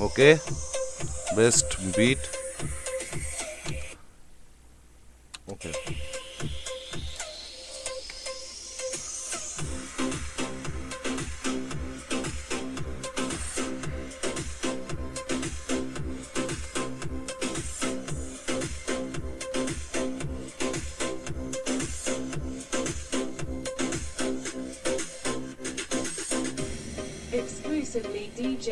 ওকে, best bit. ওকে, Exclusively DJ.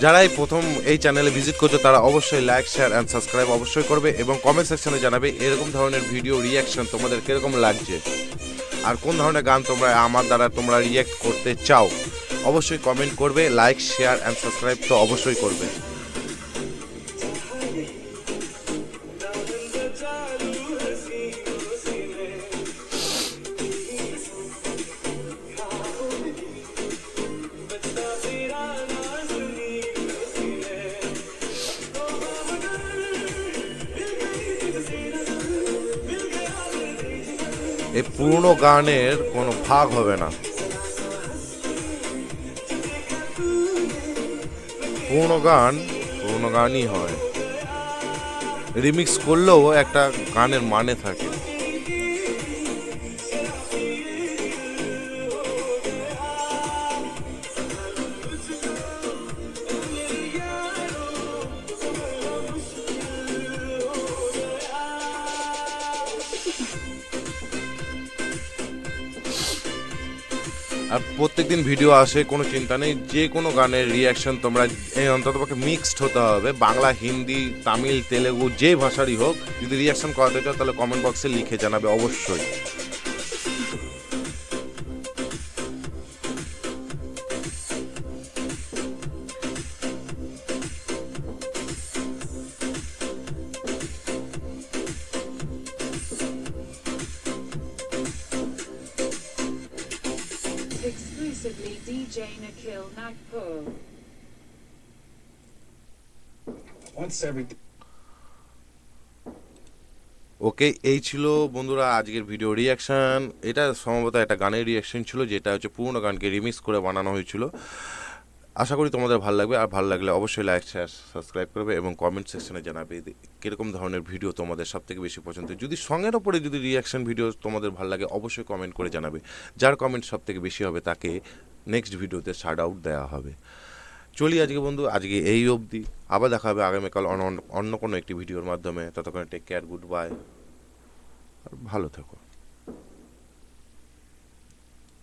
যারা এই প্রথম এই চ্যানেলে ভিজিট করছো তারা অবশ্যই লাইক, শেয়ার অ্যান্ড সাবস্ক্রাইব অবশ্যই করবে এবং কমেন্ট সেকশনে জানাবে এরকম ধরনের ভিডিও রিয়াকশন তোমাদের কীরকম লাগছে আর কোন ধরনের গান আমার দ্বারা তোমরা রিয়াক্ট করতে চাও। অবশ্যই কমেন্ট করবে, লাইক, শেয়ার অ্যান্ড সাবস্ক্রাইব তো অবশ্যই করবে। এই পুরনো গানের কোনো ভাগ হবে না, পুরনো গানই হয়। রিমিক্স করলেও একটা গানের মানে থাকে। আর প্রত্যেকদিন ভিডিও আসে, কোনো চিন্তা নেই। যে কোনো গানের রিয়াকশন তোমরা অন্ততপক্ষে মিক্সড হতে হবে, বাংলা, হিন্দি, তামিল, তেলেগু, যে ভাষারই হোক। যদি রিয়াকশন করাতে চাও তাহলে কমেন্ট বক্সে লিখে জানাবে অবশ্যই। Exclusively DJ Nikhil Nagpur. ওকে, এই ছিল বন্ধুরা আজকের ভিডিও রিয়াকশন। এটা সম্ভবত একটা গানের রিয়াকশন ছিল, যেটা হচ্ছে পুরনো গানকে রিমিক্স করে বানানো হয়েছিল। আশা করি তোমাদের ভালো লাগবে, আর ভালো লাগলে অবশ্যই লাইক, শেয়ার, সাবস্ক্রাইব করবে এবং কমেন্ট সেকশনে জানাবে কীরকম ধরনের ভিডিও তোমাদের সবথেকে বেশি পছন্দ। যদি সঙ্গের ওপরে যদি রিয়াকশন ভিডিও তোমাদের ভালো লাগে অবশ্যই কমেন্ট করে জানাবে। যার কমেন্ট সবথেকে বেশি হবে তাকে নেক্সট ভিডিওতে শাউট আউট দেওয়া হবে। চলি আজকে বন্ধু, আজকে এই অবধি। আবার দেখা হবে আগামীকাল অন্য কোনো একটি ভিডিওর মাধ্যমে। ততক্ষণে টেক কেয়ার, গুড বাই, আর ভালো থেকো।